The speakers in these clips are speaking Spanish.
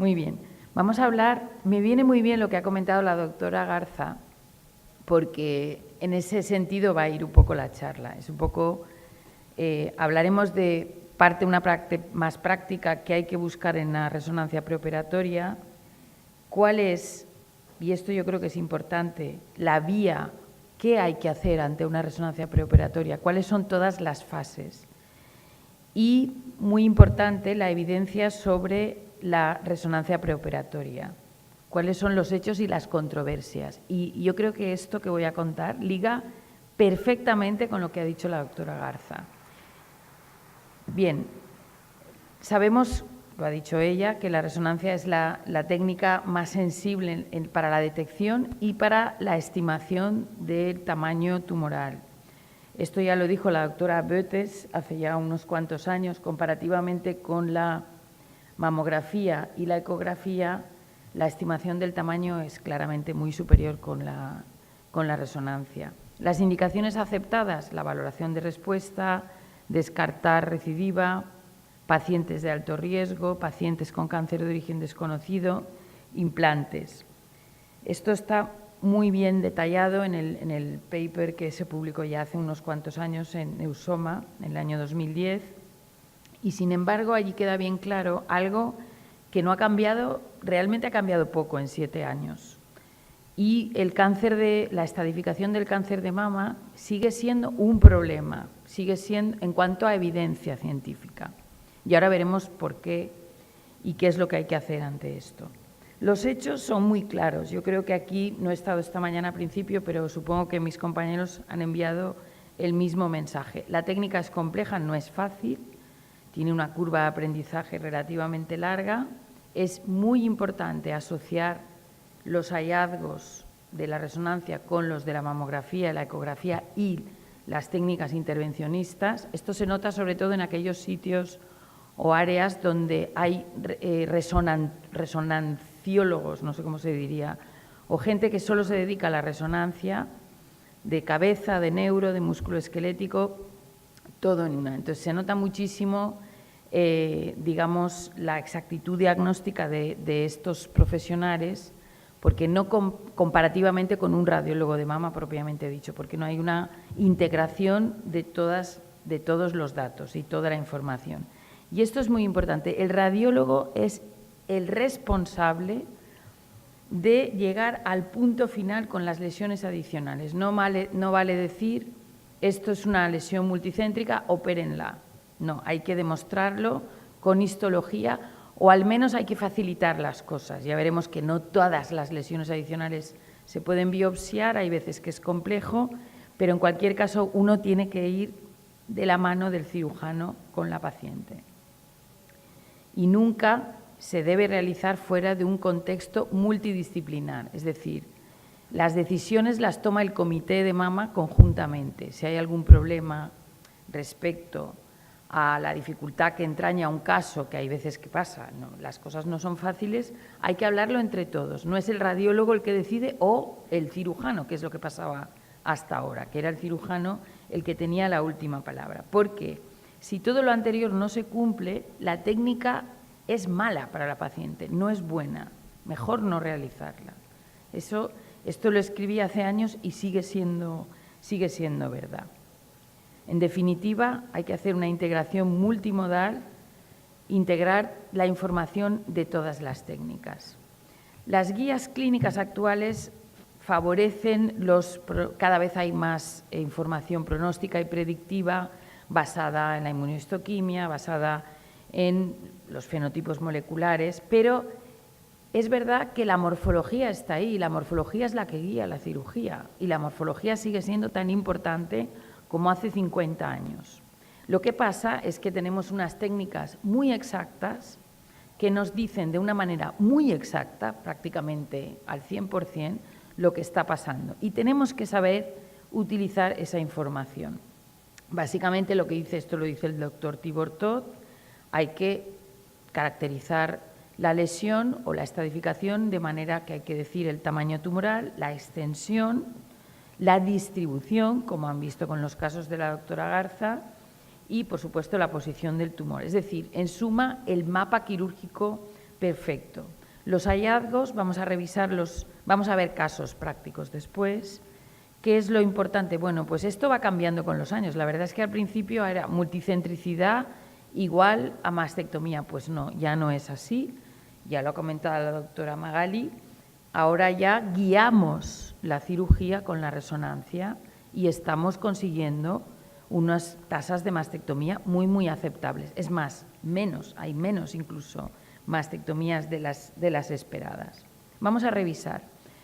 Muy bien. Vamos a hablar, me viene muy bien lo que ha comentado la doctora Garza, porque en ese sentido va a ir un poco la charla. Es un poco, hablaremos de una parte más práctica que hay que buscar en la resonancia preoperatoria, cuál es, y esto yo creo que es importante, la vía, qué hay que hacer ante una resonancia preoperatoria, cuáles son todas las fases. Y, muy importante, la evidencia sobre la resonancia preoperatoria. Cuáles son los hechos y las controversias. Y yo creo que esto que voy a contar liga perfectamente con lo que ha dicho la doctora Garza. Bien, sabemos, lo ha dicho ella, que la resonancia es la técnica más sensible para la detección y para la estimación del tamaño tumoral. Esto ya lo dijo la doctora Boetes hace ya unos cuantos años, comparativamente con la mamografía y la ecografía, la estimación del tamaño es claramente muy superior con la resonancia. Las indicaciones aceptadas, la valoración de respuesta, descartar recidiva, pacientes de alto riesgo, pacientes con cáncer de origen desconocido, implantes. Esto está muy bien detallado en el paper que se publicó ya hace unos cuantos años en Neusoma, en el año 2010, y sin embargo allí queda bien claro algo que no ha cambiado, realmente ha cambiado poco en 7 años. Y la estadificación del cáncer de mama sigue siendo un problema, sigue siendo en cuanto a evidencia científica. Y ahora veremos por qué y qué es lo que hay que hacer ante esto. Los hechos son muy claros. Yo creo que aquí no he estado esta mañana al principio, pero supongo que mis compañeros han enviado el mismo mensaje. La técnica es compleja, no es fácil, tiene una curva de aprendizaje relativamente larga. Es muy importante asociar los hallazgos de la resonancia con los de la mamografía, la ecografía y las técnicas intervencionistas. Esto se nota sobre todo en aquellos sitios o áreas donde hay resonanciólogos, no sé cómo se diría, o gente que solo se dedica a la resonancia de cabeza, de neuro, de músculo esquelético, todo en una. Entonces se nota muchísimo, digamos, la exactitud diagnóstica de estos profesionales, porque no comparativamente con un radiólogo de mama propiamente dicho, porque no hay una integración de todos los datos y toda la información. Y esto es muy importante. El radiólogo es el responsable de llegar al punto final con las lesiones adicionales. No vale decir, esto es una lesión multicéntrica, opérenla. No, hay que demostrarlo con histología o al menos hay que facilitar las cosas. Ya veremos que no todas las lesiones adicionales se pueden biopsiar, hay veces que es complejo, pero en cualquier caso uno tiene que ir de la mano del cirujano con la paciente. Y nunca se debe realizar fuera de un contexto multidisciplinar, es decir, las decisiones las toma el comité de mama conjuntamente. Si hay algún problema respecto a la dificultad que entraña un caso, que hay veces que pasa, no, las cosas no son fáciles, hay que hablarlo entre todos. No es el radiólogo el que decide o el cirujano, que es lo que pasaba hasta ahora, que era el cirujano el que tenía la última palabra. Porque si todo lo anterior no se cumple, la técnica es mala para la paciente, no es buena, mejor no realizarla. Esto lo escribí hace años y sigue siendo verdad. En definitiva, hay que hacer una integración multimodal, integrar la información de todas las técnicas. Las guías clínicas actuales favorecen cada vez hay más información pronóstica y predictiva basada en la inmunohistoquimia, basada en los fenotipos moleculares, pero es verdad que la morfología está ahí, la morfología es la que guía la cirugía y la morfología sigue siendo tan importante como hace 50 años. Lo que pasa es que tenemos unas técnicas muy exactas que nos dicen de una manera muy exacta, prácticamente al 100%, lo que está pasando. Y tenemos que saber utilizar esa información. Básicamente lo que dice, esto lo dice el doctor Tibor Todd, hay que caracterizar la lesión o la estadificación de manera que hay que decir el tamaño tumoral, la extensión, la distribución, como han visto con los casos de la doctora Garza, y, por supuesto, la posición del tumor. Es decir, en suma, el mapa quirúrgico perfecto. Los hallazgos, vamos a revisarlos, vamos a ver casos prácticos después. ¿Qué es lo importante? Bueno, pues esto va cambiando con los años. La verdad es que al principio era multicentricidad igual a mastectomía. Pues no, ya no es así. Ya lo ha comentado la doctora Magali. Ahora ya guiamos la cirugía con la resonancia y estamos consiguiendo unas tasas de mastectomía muy, muy aceptables. Es más, hay menos incluso mastectomías de las esperadas. Vamos a revisar.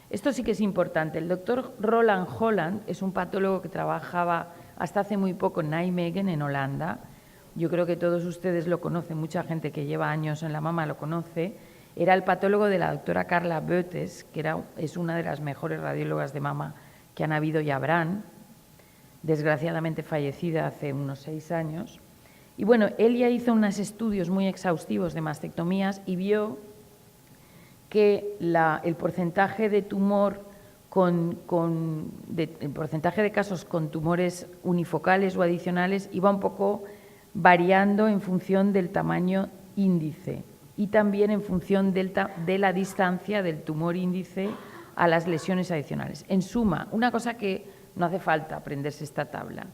Esto sí que es importante. El doctor Roland Holland es un patólogo que trabajaba hasta hace muy poco en Nijmegen, en Holanda. Yo creo que todos ustedes lo conocen, mucha gente que lleva años en la mama lo conoce. Era el patólogo de la doctora Carla Boetes, que es una de las mejores radiólogas de mama que han habido y habrán, desgraciadamente fallecida hace unos 6 años. Y bueno, él ya hizo unos estudios muy exhaustivos de mastectomías y vio que el porcentaje de tumor el porcentaje de casos con tumores unifocales o adicionales iba un poco variando en función del tamaño índice y también en función de la distancia del tumor índice a las lesiones adicionales. En suma, una cosa que no hace falta aprenderse esta tabla.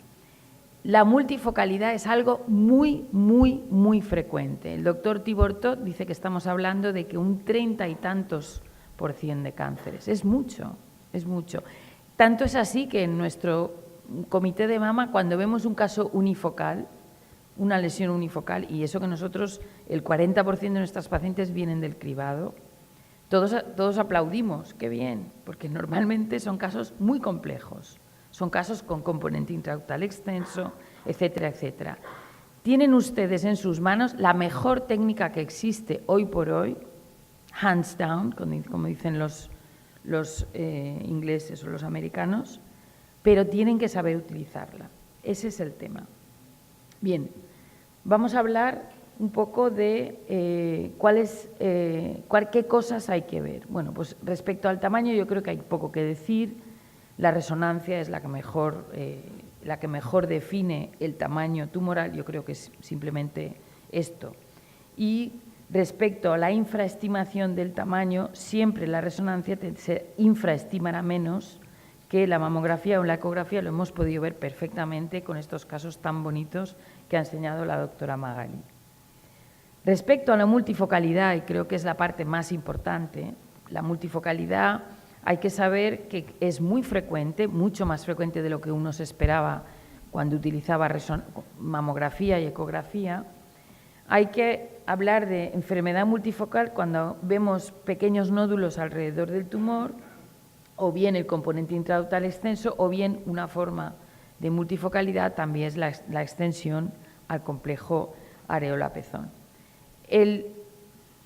La multifocalidad es algo muy, muy, muy frecuente. El doctor Tibortot dice que estamos hablando de que un 30 y tantos % de cánceres. Es mucho, es mucho. Tanto es así que en nuestro comité de mama, cuando vemos un caso unifocal, una lesión unifocal, y eso que nosotros, el 40% de nuestras pacientes vienen del cribado, todos aplaudimos, qué bien, porque normalmente son casos muy complejos. Son casos con componente intraductal extenso, etcétera, etcétera. Tienen ustedes en sus manos la mejor técnica que existe hoy por hoy, hands down, como dicen los ingleses o los americanos, pero tienen que saber utilizarla. Ese es el tema. Bien, vamos a hablar un poco de qué cosas hay que ver. Bueno, pues respecto al tamaño yo creo que hay poco que decir. La resonancia es la que mejor define el tamaño tumoral, yo creo que es simplemente esto. Y respecto a la infraestimación del tamaño, siempre la resonancia se infraestimará menos que la mamografía o la ecografía, lo hemos podido ver perfectamente con estos casos tan bonitos que ha enseñado la doctora Magali. Respecto a la multifocalidad, y creo que es la parte más importante, la multifocalidad hay que saber que es muy frecuente, mucho más frecuente de lo que uno se esperaba cuando utilizaba mamografía y ecografía. Hay que hablar de enfermedad multifocal cuando vemos pequeños nódulos alrededor del tumor, o bien el componente intraductal extenso, o bien una forma de multifocalidad también es la extensión al complejo areola-pezón. El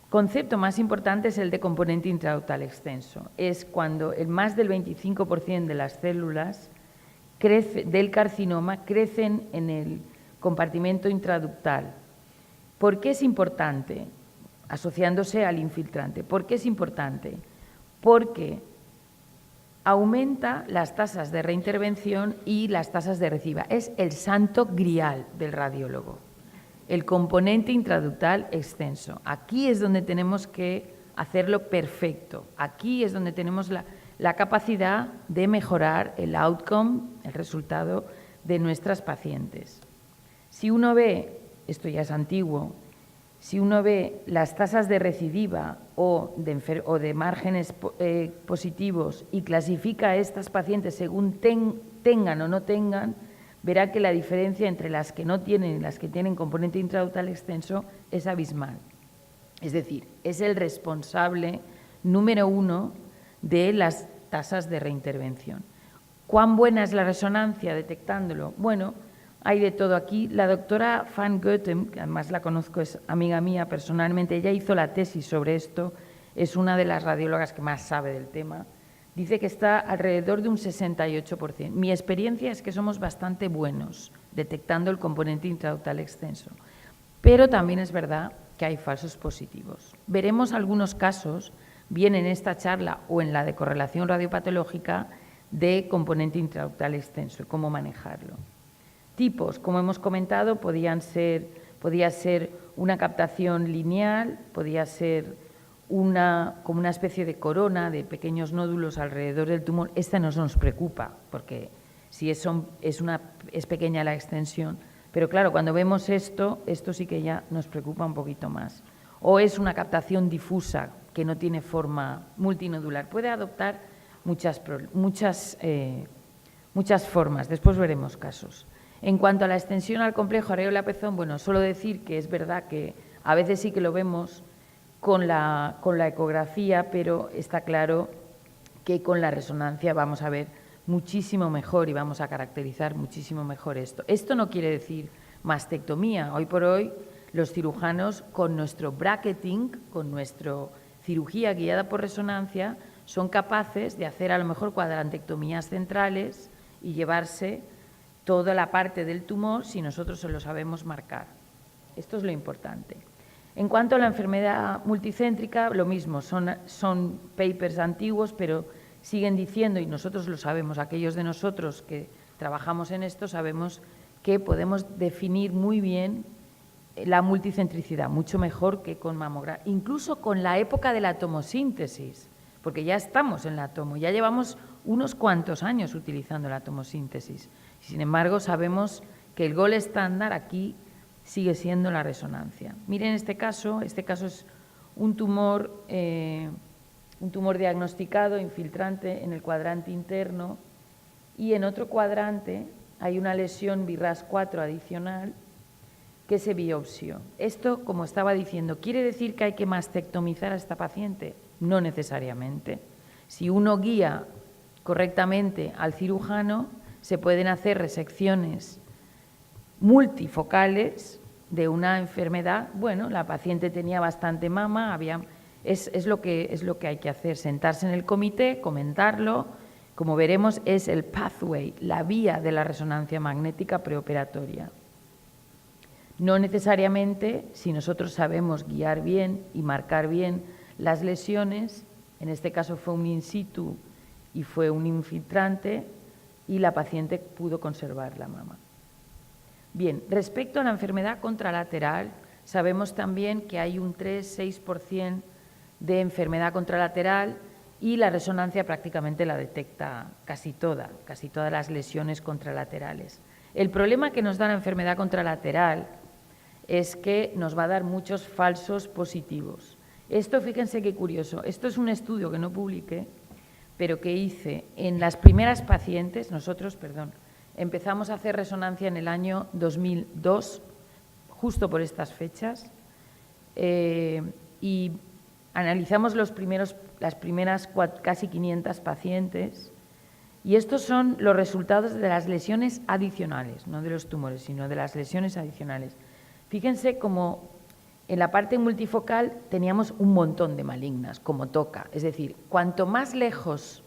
concepto más importante es el de componente intraductal extenso. Es cuando más del 25% de las células del carcinoma crecen en el compartimento intraductal. ¿Por qué es importante? Asociándose al infiltrante. ¿Por qué es importante? Porque aumenta las tasas de reintervención y las tasas de recidiva. Es el santo grial del radiólogo. El componente intraductal extenso. Aquí es donde tenemos que hacerlo perfecto. Aquí es donde tenemos la capacidad de mejorar el outcome, el resultado de nuestras pacientes. Si uno ve, esto ya es antiguo, si uno ve las tasas de recidiva o de márgenes positivos y clasifica a estas pacientes según tengan o no tengan, verá que la diferencia entre las que no tienen y las que tienen componente intraductal extenso es abismal. Es decir, es el responsable número 1 de las tasas de reintervención. ¿Cuán buena es la resonancia detectándolo? Bueno, hay de todo aquí. La doctora Van Goethem, que además la conozco, es amiga mía personalmente, ella hizo la tesis sobre esto, es una de las radiólogas que más sabe del tema. Dice que está alrededor de un 68%. Mi experiencia es que somos bastante buenos detectando el componente intraductal extenso, pero también es verdad que hay falsos positivos. Veremos algunos casos, bien en esta charla o en la de correlación radiopatológica, de componente intraductal extenso y cómo manejarlo. Tipos, como hemos comentado, podía ser una captación lineal, podía ser como una especie de corona de pequeños nódulos alrededor del tumor. Esta no nos preocupa, porque si es pequeña la extensión. Pero claro, cuando vemos esto sí que ya nos preocupa un poquito más. O es una captación difusa que no tiene forma multinodular. Puede adoptar muchas formas, después veremos casos. En cuanto a la extensión al complejo areola-pezón, bueno, solo decir que es verdad que a veces sí que lo vemos con la ecografía, pero está claro que con la resonancia vamos a ver muchísimo mejor y vamos a caracterizar muchísimo mejor esto. Esto no quiere decir mastectomía. Hoy por hoy los cirujanos con nuestro bracketing, con nuestra cirugía guiada por resonancia, son capaces de hacer a lo mejor cuadrantectomías centrales y llevarse toda la parte del tumor si nosotros se lo sabemos marcar. Esto es lo importante. En cuanto a la enfermedad multicéntrica, lo mismo, son papers antiguos, pero siguen diciendo, y nosotros lo sabemos, aquellos de nosotros que trabajamos en esto, sabemos que podemos definir muy bien la multicentricidad, mucho mejor que con mamografía, incluso con la época de la tomosíntesis, porque ya estamos en la tomo, ya llevamos unos cuantos años utilizando la tomosíntesis. Sin embargo, sabemos que el gold estándar aquí sigue siendo la resonancia. Miren este caso es un tumor diagnosticado, infiltrante en el cuadrante interno, y en otro cuadrante hay una lesión BRAF4 adicional que se biopsió. Esto, como estaba diciendo, ¿quiere decir que hay que mastectomizar a esta paciente? No necesariamente. Si uno guía correctamente al cirujano, se pueden hacer resecciones multifocales de una enfermedad. Bueno, la paciente tenía bastante mama, es lo que hay que hacer, sentarse en el comité, comentarlo. Como veremos, es el pathway, la vía de la resonancia magnética preoperatoria. No necesariamente, si nosotros sabemos guiar bien y marcar bien las lesiones, en este caso fue un in situ y fue un infiltrante, y la paciente pudo conservar la mama. Bien, respecto a la enfermedad contralateral, sabemos también que hay un 3-6% de enfermedad contralateral y la resonancia prácticamente la detecta casi todas las lesiones contralaterales. El problema que nos da la enfermedad contralateral es que nos va a dar muchos falsos positivos. Esto, fíjense qué curioso, esto es un estudio que no publiqué, pero que hice en las primeras pacientes, empezamos a hacer resonancia en el año 2002, justo por estas fechas, y analizamos las primeras casi 500 pacientes, y estos son los resultados de las lesiones adicionales, no de los tumores, sino de las lesiones adicionales. Fíjense cómo en la parte multifocal teníamos un montón de malignas, como toca. Es decir, cuanto más lejos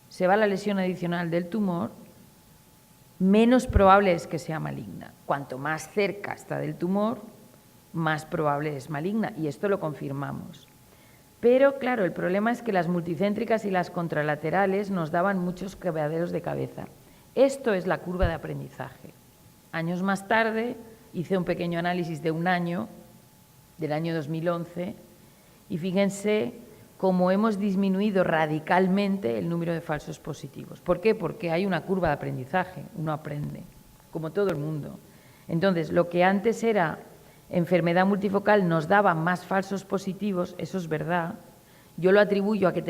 se va la lesión adicional del tumor, menos probable es que sea maligna. Cuanto más cerca está del tumor, más probable es maligna, y esto lo confirmamos. Pero, claro, el problema es que las multicéntricas y las contralaterales nos daban muchos quebraderos de cabeza. Esto es la curva de aprendizaje. Años más tarde hice un pequeño análisis de un año, del año 2011, y fíjense cómo hemos disminuido radicalmente el número de falsos positivos. ¿Por qué? Porque hay una curva de aprendizaje, uno aprende, como todo el mundo. Entonces, lo que antes era enfermedad multifocal nos daba más falsos positivos, eso es verdad. Yo lo atribuyo a que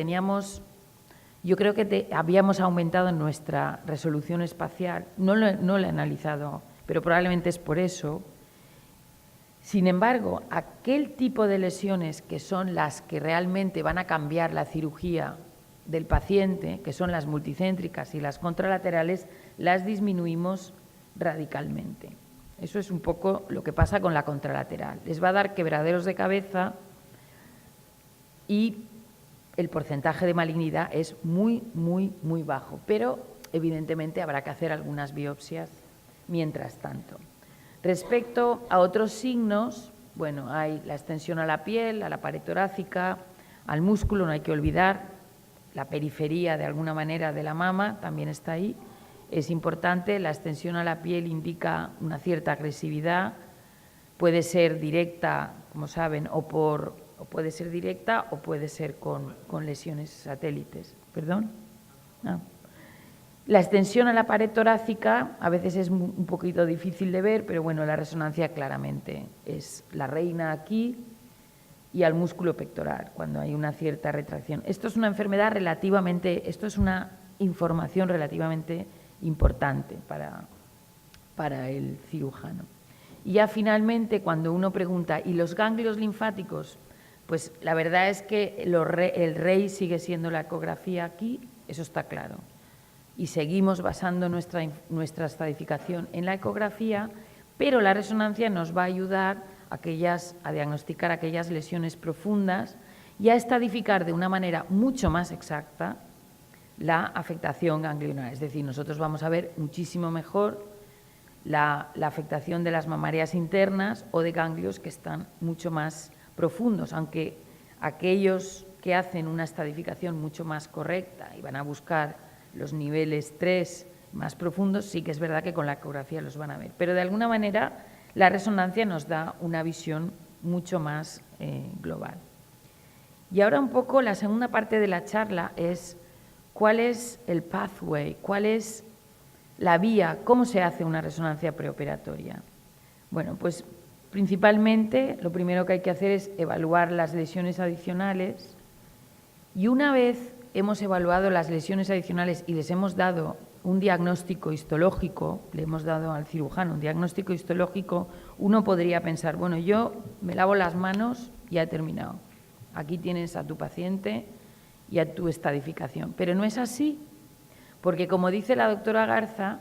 yo creo que habíamos aumentado en nuestra resolución espacial, no lo he analizado, pero probablemente es por eso. Sin embargo, aquel tipo de lesiones que son las que realmente van a cambiar la cirugía del paciente, que son las multicéntricas y las contralaterales, las disminuimos radicalmente. Eso es un poco lo que pasa con la contralateral. Les va a dar quebraderos de cabeza y el porcentaje de malignidad es muy, muy, muy bajo. Pero, evidentemente, habrá que hacer algunas biopsias mientras tanto. Respecto a otros signos, bueno, hay la extensión a la piel, a la pared torácica, al músculo, no hay que olvidar, la periferia de alguna manera de la mama también está ahí. Es importante, la extensión a la piel indica una cierta agresividad, puede ser directa, como saben, o O puede ser directa o puede ser con lesiones satélites. ¿Perdón? Ah. La extensión a la pared torácica a veces es un poquito difícil de ver, pero bueno, la resonancia claramente es la reina aquí y al músculo pectoral, cuando hay una cierta retracción. Esto es una enfermedad esto es una información relativamente importante para el cirujano. Y ya finalmente, cuando uno pregunta, ¿y los ganglios linfáticos? Pues la verdad es que el rey sigue siendo la ecografía aquí, eso está claro. Y seguimos basando nuestra estadificación en la ecografía, pero la resonancia nos va a ayudar a diagnosticar aquellas lesiones profundas y a estadificar de una manera mucho más exacta la afectación ganglionar. Es decir, nosotros vamos a ver muchísimo mejor la afectación de las mamarias internas o de ganglios que están mucho más profundos, aunque aquellos que hacen una estadificación mucho más correcta y van a buscar los niveles 3 más profundos, sí que es verdad que con la ecografía los van a ver. Pero de alguna manera la resonancia nos da una visión mucho más global. Y ahora un poco la segunda parte de la charla es cuál es el pathway, cuál es la vía, cómo se hace una resonancia preoperatoria. Bueno, pues principalmente lo primero que hay que hacer es evaluar las lesiones adicionales y una vez hemos evaluado las lesiones adicionales y les hemos dado un diagnóstico histológico, le hemos dado al cirujano un diagnóstico histológico, uno podría pensar, bueno, yo me lavo las manos y ya he terminado. Aquí tienes a tu paciente y a tu estadificación. Pero no es así, porque como dice la doctora Garza,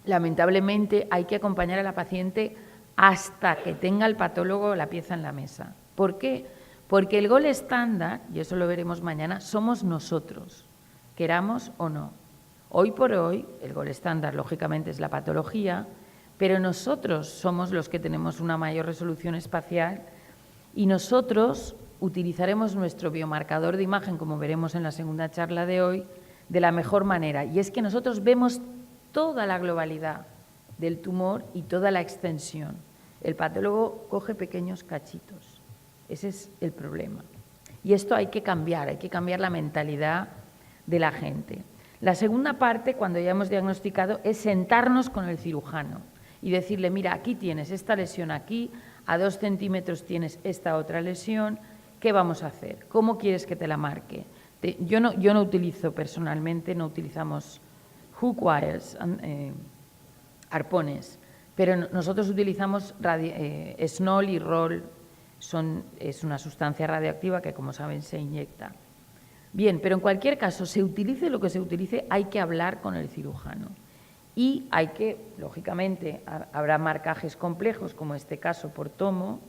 lamentablemente hay que acompañar a la paciente hasta que tenga el patólogo la pieza en la mesa. ¿Por qué? Porque el gol estándar, y eso lo veremos mañana, somos nosotros, queramos o no. Hoy por hoy, el gol estándar lógicamente es la patología, pero nosotros somos los que tenemos una mayor resolución espacial y nosotros utilizaremos nuestro biomarcador de imagen, como veremos en la segunda charla de hoy, de la mejor manera. Y es que nosotros vemos toda la globalidad del tumor y toda la extensión. El patólogo coge pequeños cachitos. Ese es el problema. Y esto hay que cambiar la mentalidad de la gente. La segunda parte, cuando ya hemos diagnosticado, es sentarnos con el cirujano y decirle, mira, aquí tienes esta lesión aquí, a 2 centímetros tienes esta otra lesión, ¿qué vamos a hacer? ¿Cómo quieres que te la marque? Yo no utilizo personalmente, no utilizamos hook wires, arpones, pero nosotros utilizamos SNOL y ROL, es una sustancia radioactiva que, como saben, se inyecta. Bien, pero en cualquier caso, se utilice lo que se utilice, hay que hablar con el cirujano. Y hay que, lógicamente, habrá marcajes complejos, como este caso por tomo,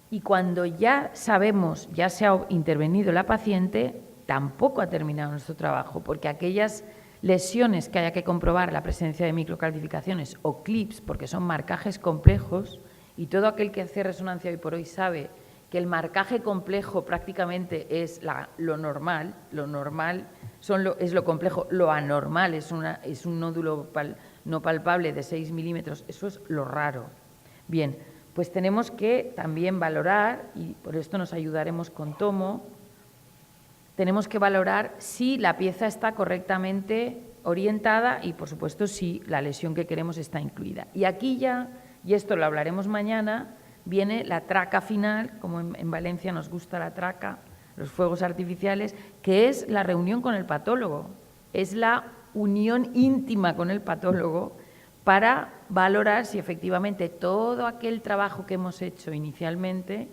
y cuando ya sabemos, ya se ha intervenido la paciente, tampoco ha terminado nuestro trabajo, porque aquellas lesiones que haya que comprobar la presencia de microcalcificaciones o clips, porque son marcajes complejos, y todo aquel que hace resonancia hoy por hoy sabe que el marcaje complejo prácticamente es lo normal es lo complejo, lo anormal es un nódulo no palpable de 6 milímetros, eso es lo raro. Bien, pues tenemos que también valorar, y por esto nos ayudaremos con tomo, tenemos que valorar si la pieza está correctamente orientada y, por supuesto, si la lesión que queremos está incluida. Y aquí ya, y esto lo hablaremos mañana, viene la traca final, como en Valencia nos gusta la traca, los fuegos artificiales, que es la reunión con el patólogo, es la unión íntima con el patólogo para valorar si efectivamente todo aquel trabajo que hemos hecho inicialmente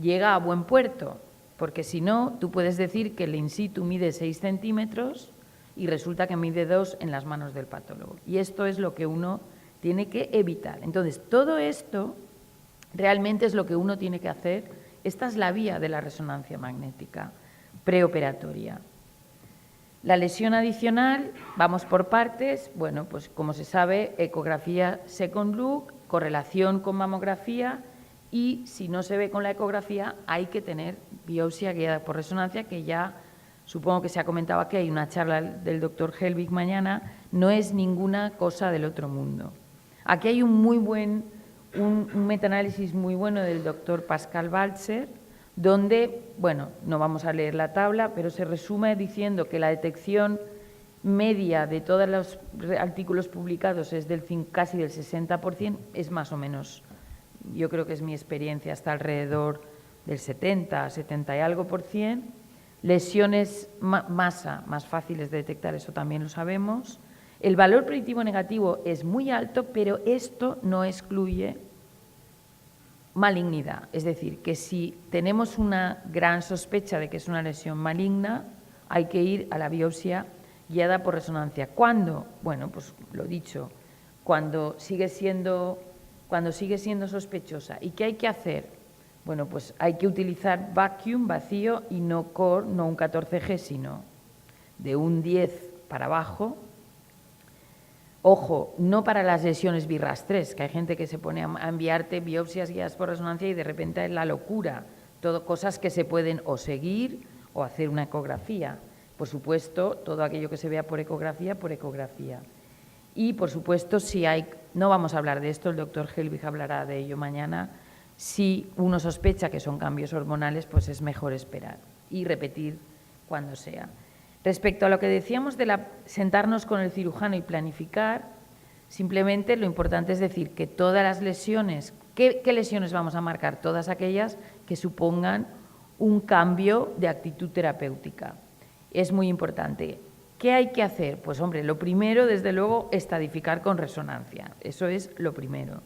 llega a buen puerto, porque si no, tú puedes decir que el in situ mide 6 centímetros y resulta que mide 2 en las manos del patólogo. Y esto es lo que uno tiene que evitar. Entonces, todo esto realmente es lo que uno tiene que hacer. Esta es la vía de la resonancia magnética preoperatoria. La lesión adicional, vamos por partes. Bueno, pues como se sabe, ecografía second look, correlación con mamografía y si no se ve con la ecografía hay que tener biopsia guiada por resonancia, que ya supongo que se ha comentado aquí, hay una charla del doctor Helbig mañana, no es ninguna cosa del otro mundo. Aquí hay un muy buen un metaanálisis muy bueno del doctor Pascal Balzer, donde, bueno, no vamos a leer la tabla, pero se resume diciendo que la detección media de todos los artículos publicados es casi del 60%, es más o menos, yo creo que es mi experiencia, hasta alrededor del 70, 70 y algo por cien. Lesiones masa más fáciles de detectar, eso también lo sabemos. El valor predictivo negativo es muy alto, pero esto no excluye malignidad. Es decir, que si tenemos una gran sospecha de que es una lesión maligna, hay que ir a la biopsia guiada por resonancia. ¿Cuándo? Bueno, pues lo dicho, cuando sigue siendo sospechosa. ¿Y qué hay que hacer? Bueno, pues hay que utilizar vacuum, vacío, y no core, no un 14G, sino de un 10 para abajo. Ojo, no para las lesiones birrastres, que hay gente que se pone a enviarte biopsias guiadas por resonancia y de repente es la locura. Todo cosas que se pueden o seguir o hacer una ecografía. Por supuesto, todo aquello que se vea por ecografía, por ecografía. Y, por supuesto, si hay, no vamos a hablar de esto, el doctor Helbig hablará de ello mañana, si uno sospecha que son cambios hormonales, pues es mejor esperar y repetir cuando sea. Respecto a lo que decíamos de sentarnos con el cirujano y planificar, simplemente lo importante es decir que todas las lesiones, ¿qué lesiones vamos a marcar? Todas aquellas que supongan un cambio de actitud terapéutica. Es muy importante. ¿Qué hay que hacer? Pues hombre, lo primero, desde luego, estadificar con resonancia. Eso es lo primero.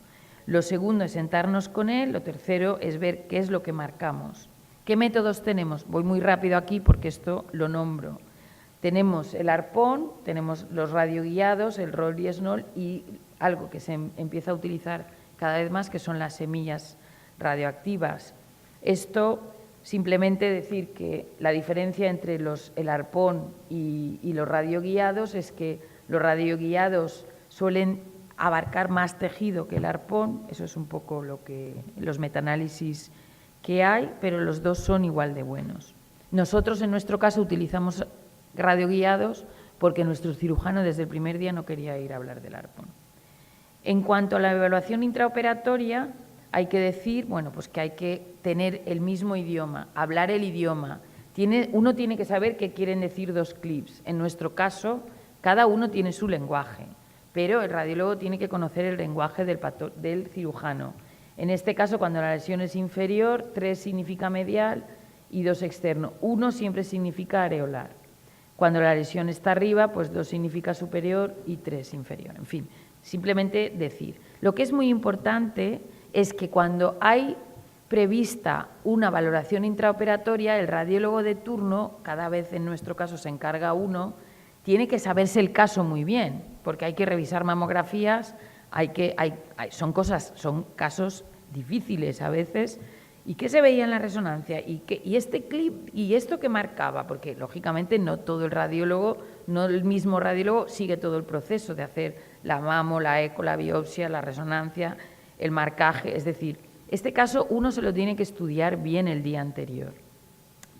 Lo segundo es sentarnos con él. Lo tercero es ver qué es lo que marcamos. ¿Qué métodos tenemos? Voy muy rápido aquí porque esto lo nombro. Tenemos el arpón, tenemos los radioguiados, el Roll-Diesnol y algo que se empieza a utilizar cada vez más, que son las semillas radioactivas. Esto, simplemente decir que la diferencia entre el arpón y los radioguiados es que los radioguiados suelen abarcar más tejido que el arpón, eso es un poco los metaanálisis que hay, pero los dos son igual de buenos. Nosotros, en nuestro caso, utilizamos radioguiados porque nuestro cirujano desde el primer día no quería ir a hablar del arpón. En cuanto a la evaluación intraoperatoria, hay que decir, bueno, pues que hay que tener el mismo idioma, hablar el idioma. Uno tiene que saber qué quieren decir dos clips. En nuestro caso, cada uno tiene su lenguaje, pero el radiólogo tiene que conocer el lenguaje del cirujano. En este caso, cuando la lesión es inferior, 3 significa medial y 2 externo. 1 siempre significa areolar. Cuando la lesión está arriba, pues 2 significa superior y 3 inferior. En fin, simplemente decir. Lo que es muy importante es que cuando hay prevista una valoración intraoperatoria, el radiólogo de turno, cada vez en nuestro caso se encarga uno, tiene que saberse el caso muy bien, porque hay que revisar mamografías, son casos difíciles a veces. ¿Y qué se veía en la resonancia? ¿Y este clip y esto que marcaba? Porque, lógicamente, no todo el radiólogo, no el mismo radiólogo sigue todo el proceso de hacer la mamo, la eco, la biopsia, la resonancia, el marcaje. Es decir, este caso uno se lo tiene que estudiar bien el día anterior.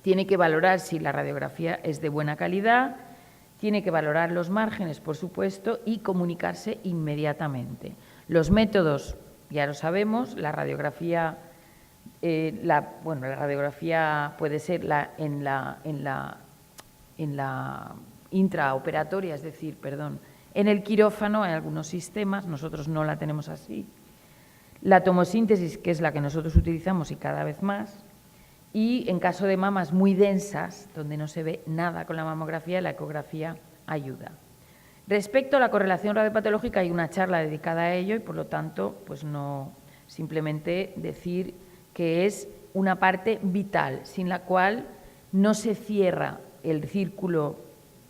Tiene que valorar si la radiografía es de buena calidad, tiene que valorar los márgenes, por supuesto, y comunicarse inmediatamente. Los métodos, ya lo sabemos, la radiografía... la radiografía puede ser en la intraoperatoria, es decir, en el quirófano hay algunos sistemas, nosotros no la tenemos así. La tomosíntesis, que es la que nosotros utilizamos y cada vez más, y en caso de mamas muy densas, donde no se ve nada con la mamografía, la ecografía ayuda. Respecto a la correlación radiopatológica, hay una charla dedicada a ello y, por lo tanto, pues no simplemente decir que es una parte vital, sin la cual no se cierra el círculo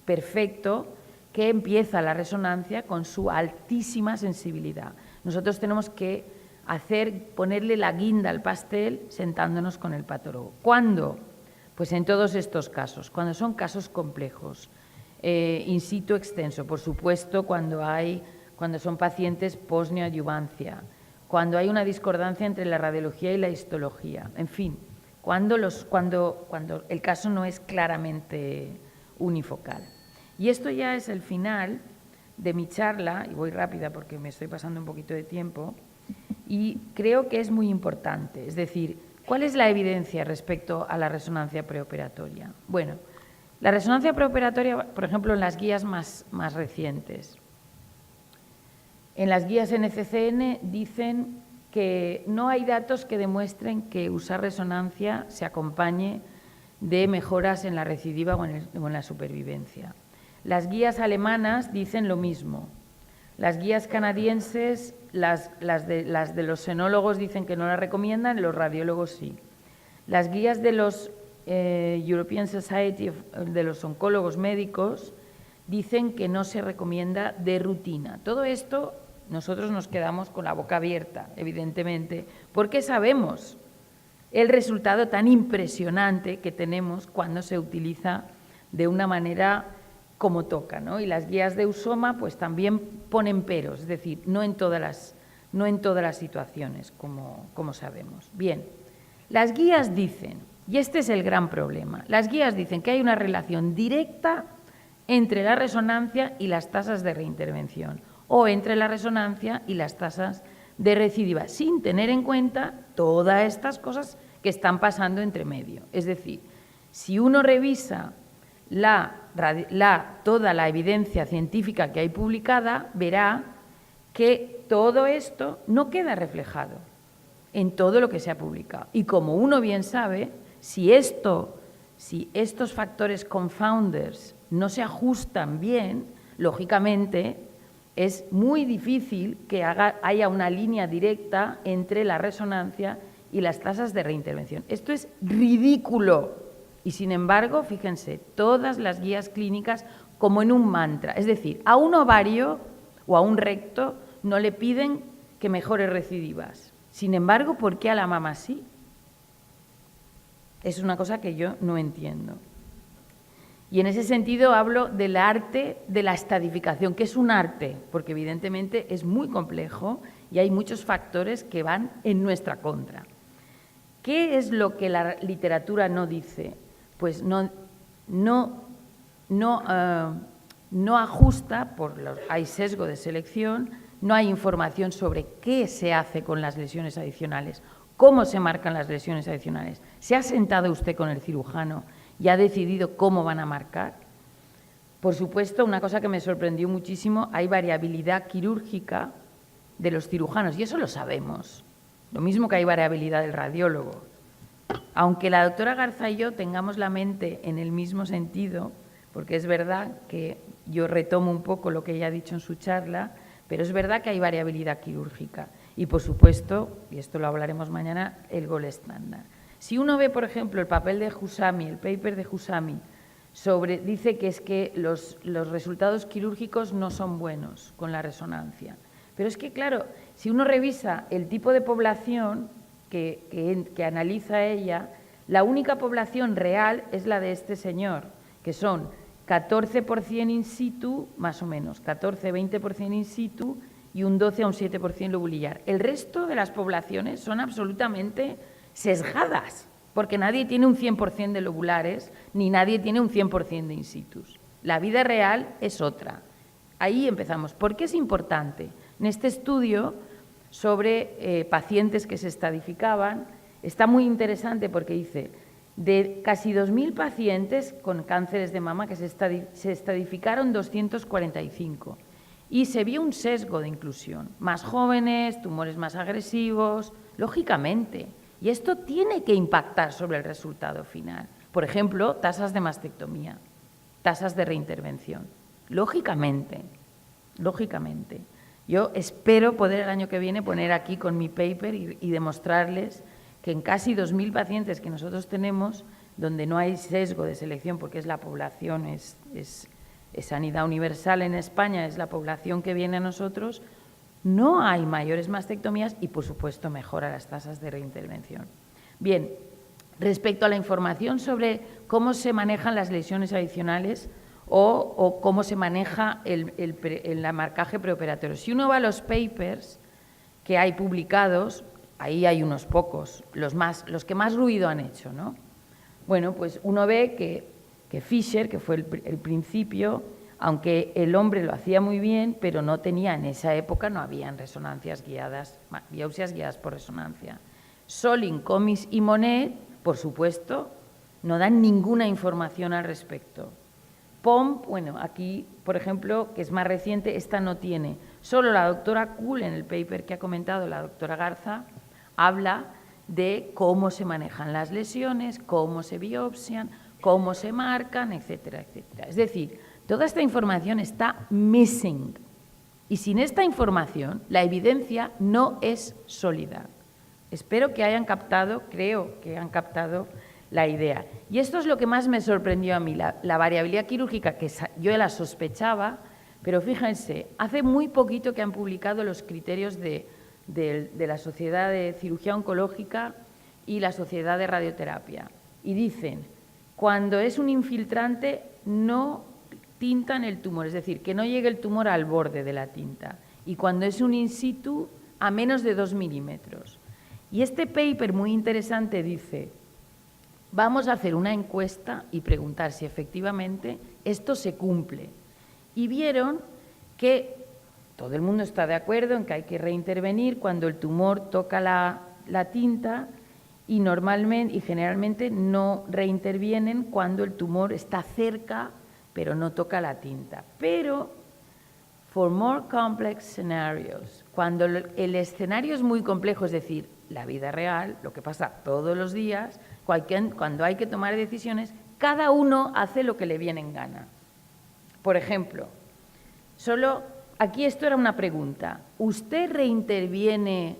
perfecto que empieza la resonancia con su altísima sensibilidad. Nosotros tenemos que ponerle la guinda al pastel sentándonos con el patólogo. ¿Cuándo? Pues en todos estos casos, cuando son casos complejos, in situ extenso, por supuesto, cuando son pacientes post-neoadyuvancia, cuando hay una discordancia entre la radiología y la histología, en fin, cuando el caso no es claramente unifocal. Y esto ya es el final de mi charla, y voy rápida porque me estoy pasando un poquito de tiempo, y creo que es muy importante. Es decir, ¿cuál es la evidencia respecto a la resonancia preoperatoria? Bueno, la resonancia preoperatoria, por ejemplo, en las guías más recientes. En las guías NCCN dicen que no hay datos que demuestren que usar resonancia se acompañe de mejoras en la recidiva o en la supervivencia. Las guías alemanas dicen lo mismo. Las guías canadienses, las de los senólogos dicen que no la recomiendan, los radiólogos sí. Las guías de los European Society de los oncólogos médicos dicen que no se recomienda de rutina. Todo esto nosotros nos quedamos con la boca abierta, evidentemente, porque sabemos el resultado tan impresionante que tenemos cuando se utiliza de una manera como toca, ¿no? Y las guías de Usoma pues también ponen peros, es decir, no en todas las situaciones, como sabemos. Bien, las guías dicen, y este es el gran problema, las guías dicen que hay una relación directa entre la resonancia y las tasas de reintervención, o entre la resonancia y las tasas de recidiva, sin tener en cuenta todas estas cosas que están pasando entre medio. Es decir, si uno revisa toda la evidencia científica que hay publicada, verá que todo esto no queda reflejado en todo lo que se ha publicado. Y como uno bien sabe, si estos factores confounders no se ajustan bien, lógicamente es muy difícil que haya una línea directa entre la resonancia y las tasas de reintervención. Esto es ridículo. Y sin embargo, fíjense, todas las guías clínicas como en un mantra. Es decir, a un ovario o a un recto no le piden que mejore recidivas. Sin embargo, ¿por qué a la mama sí? Es una cosa que yo no entiendo. Y en ese sentido hablo del arte de la estadificación, que es un arte, porque evidentemente es muy complejo y hay muchos factores que van en nuestra contra. ¿Qué es lo que la literatura no dice? Pues no ajusta, hay sesgo de selección, no hay información sobre qué se hace con las lesiones adicionales, cómo se marcan las lesiones adicionales. ¿Se ha sentado usted con el cirujano y ha decidido cómo van a marcar? Por supuesto, una cosa que me sorprendió muchísimo, hay variabilidad quirúrgica de los cirujanos, y eso lo sabemos. Lo mismo que hay variabilidad del radiólogo. Aunque la doctora Garza y yo tengamos la mente en el mismo sentido, porque es verdad que yo retomo un poco lo que ella ha dicho en su charla, pero es verdad que hay variabilidad quirúrgica. Y, por supuesto, y esto lo hablaremos mañana, el gold estándar. Si uno ve, por ejemplo, el papel de Husami, el paper de Husami, dice que es que los resultados quirúrgicos no son buenos con la resonancia. Pero es que, claro, si uno revisa el tipo de población que analiza ella, la única población real es la de este señor, que son 14% in situ, más o menos, 14-20% in situ y un 12 a un 7% lobulillar. El resto de las poblaciones son absolutamente sesgadas, porque nadie tiene un 100% de lobulares, ni nadie tiene un 100% de in situs. La vida real es otra. Ahí empezamos. ¿Por qué es importante? En este estudio sobre pacientes que se estadificaban, está muy interesante porque dice, de casi 2.000 pacientes con cánceres de mama que se estadificaron 245 y se vio un sesgo de inclusión, más jóvenes, tumores más agresivos, lógicamente, y esto tiene que impactar sobre el resultado final. Por ejemplo, tasas de mastectomía, tasas de reintervención, lógicamente. Yo espero poder el año que viene poner aquí con mi paper y demostrarles que en casi 2.000 pacientes que nosotros tenemos, donde no hay sesgo de selección porque es la población, es sanidad universal en España, es la población que viene a nosotros, no hay mayores mastectomías y, por supuesto, mejora las tasas de reintervención. Bien, respecto a la información sobre cómo se manejan las lesiones adicionales o cómo se maneja el marcaje preoperatorio. Si uno va a los papers que hay publicados, ahí hay unos pocos, los que más ruido han hecho, ¿no? Bueno, pues uno ve que Fisher, que fue el principio, aunque el hombre lo hacía muy bien, pero no tenía, en esa época no habían resonancias guiadas, biopsias guiadas por resonancia. Solin, Comis y Monet, por supuesto, no dan ninguna información al respecto. POM, bueno, aquí, por ejemplo, que es más reciente, esta no tiene. Solo la doctora Kuhl, en el paper que ha comentado la doctora Garza, habla de cómo se manejan las lesiones, cómo se biopsian, cómo se marcan, etcétera, etcétera. Es decir, toda esta información está missing. Y sin esta información, la evidencia no es sólida. Espero que hayan captado, creo que han captado la idea. Y esto es lo que más me sorprendió a mí, la variabilidad quirúrgica, que yo la sospechaba, pero fíjense, hace muy poquito que han publicado los criterios de la Sociedad de Cirugía Oncológica y la Sociedad de Radioterapia. Y dicen, cuando es un infiltrante, no tintan el tumor, es decir, que no llegue el tumor al borde de la tinta. Y cuando es un in situ, a menos de 2 milímetros. Y este paper muy interesante dice, vamos a hacer una encuesta y preguntar si efectivamente esto se cumple. Y vieron que todo el mundo está de acuerdo en que hay que reintervenir cuando el tumor toca la tinta y normalmente y generalmente no reintervienen cuando el tumor está cerca pero no toca la tinta. Pero, for more complex scenarios, cuando el escenario es muy complejo, es decir, la vida real, lo que pasa todos los días, cuando hay que tomar decisiones, cada uno hace lo que le viene en gana. Por ejemplo, aquí esto era una pregunta. ¿Usted reinterviene?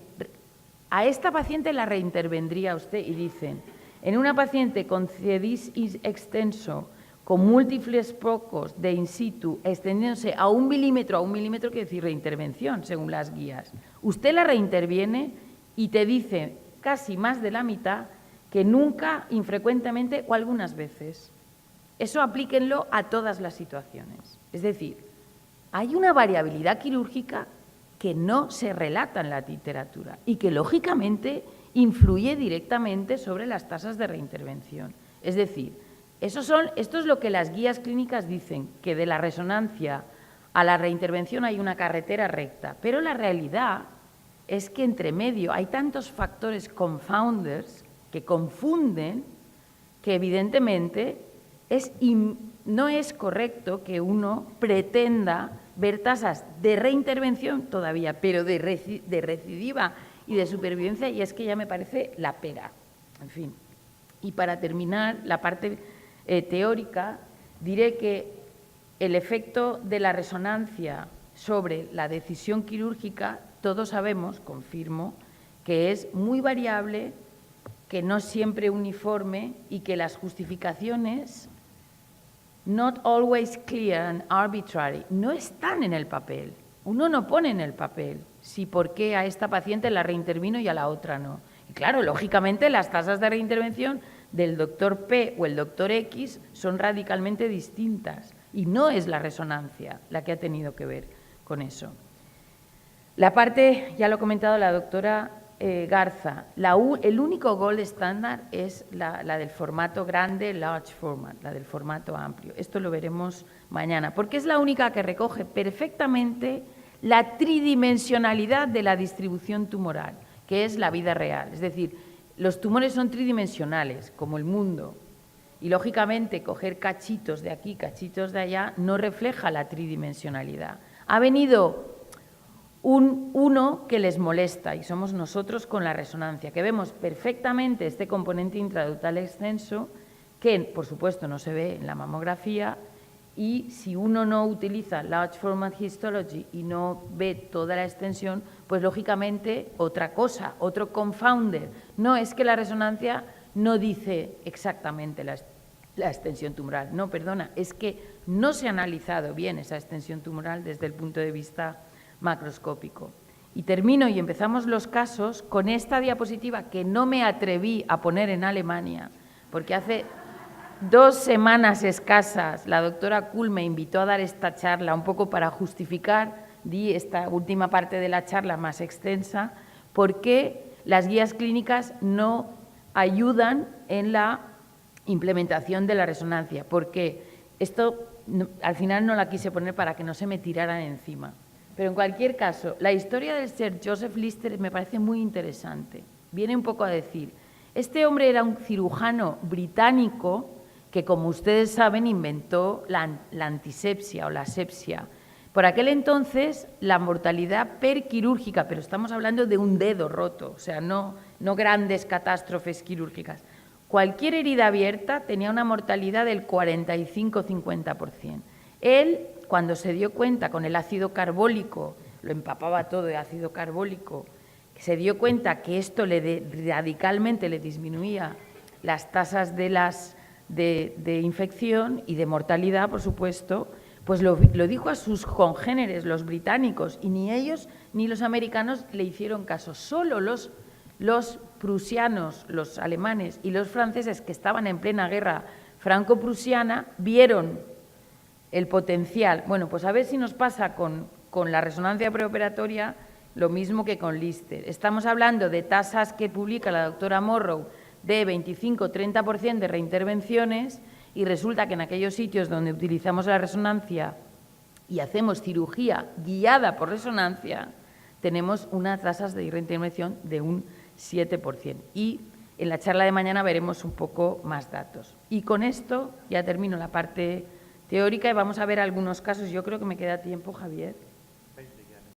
A esta paciente la reintervendría usted y dicen, en una paciente con CEDIS extenso, con múltiples focos de in situ, extendiéndose a 1 milímetro quiere decir reintervención, según las guías. Usted la reinterviene y te dice casi más de la mitad que nunca, infrecuentemente o algunas veces. Eso aplíquenlo a todas las situaciones. Es decir, hay una variabilidad quirúrgica que no se relata en la literatura y que, lógicamente, influye directamente sobre las tasas de reintervención. Es decir, esto es lo que las guías clínicas dicen, que de la resonancia a la reintervención hay una carretera recta, pero la realidad es que entre medio hay tantos factores confounders que confunden que evidentemente no es correcto que uno pretenda ver tasas de reintervención todavía, pero de recidiva y de supervivencia, y es que ya me parece la pera. En fin. Y para terminar la parte teórica, diré que el efecto de la resonancia sobre la decisión quirúrgica, todos sabemos, confirmo, que es muy variable, que no siempre uniforme y que las justificaciones, not always clear and arbitrary, no están en el papel. Uno no pone en el papel si por qué a esta paciente la reintervino y a la otra no. Y claro, lógicamente las tasas de reintervención del doctor P o el doctor X son radicalmente distintas y no es la resonancia la que ha tenido que ver con eso. La parte, ya lo ha comentado la doctora Garza, el único gold estándar es la del formato grande, large format, la del formato amplio. Esto lo veremos mañana, porque es la única que recoge perfectamente la tridimensionalidad de la distribución tumoral, que es la vida real. Es decir, los tumores son tridimensionales, como el mundo, y lógicamente coger cachitos de aquí, cachitos de allá, no refleja la tridimensionalidad. Ha venido uno que les molesta, y somos nosotros con la resonancia, que vemos perfectamente este componente intraductal extenso, que por supuesto no se ve en la mamografía, y si uno no utiliza Large Format Histology y no ve toda la extensión, pues lógicamente otra cosa, otro confounder. No es que la resonancia no dice exactamente la extensión tumoral, no, perdona, es que no se ha analizado bien esa extensión tumoral desde el punto de vista macroscópico. Y termino y empezamos los casos con esta diapositiva que no me atreví a poner en Alemania, porque hace 2 semanas escasas la doctora Kuhl me invitó a dar esta charla un poco para justificar, di esta última parte de la charla más extensa, por qué las guías clínicas no ayudan en la implementación de la resonancia, porque Esto al final no la quise poner para que no se me tiraran encima. Pero en cualquier caso, la historia del Sir Joseph Lister me parece muy interesante. Viene un poco a decir, este hombre era un cirujano británico que, como ustedes saben, inventó la antisepsia o la asepsia. Por aquel entonces, la mortalidad perquirúrgica, pero estamos hablando de un dedo roto, o sea, no grandes catástrofes quirúrgicas. Cualquier herida abierta tenía una mortalidad del 45-50%. Él, cuando se dio cuenta con el ácido carbólico, lo empapaba todo de ácido carbólico, se dio cuenta que esto radicalmente le disminuía las tasas de infección y de mortalidad, por supuesto, pues lo dijo a sus congéneres, los británicos, y ni ellos ni los americanos le hicieron caso. Solo los prusianos, los alemanes y los franceses, que estaban en plena guerra franco-prusiana, vieron el potencial. Bueno, pues a ver si nos pasa con la resonancia preoperatoria lo mismo que con Lister. Estamos hablando de tasas que publica la doctora Morrow de 25-30% de reintervenciones, y resulta que en aquellos sitios donde utilizamos la resonancia y hacemos cirugía guiada por resonancia, tenemos unas tasas de reintervención de un 7%. Y en la charla de mañana veremos un poco más datos. Y con esto ya termino la parte teórica y vamos a ver algunos casos. Yo creo que me queda tiempo, Javier.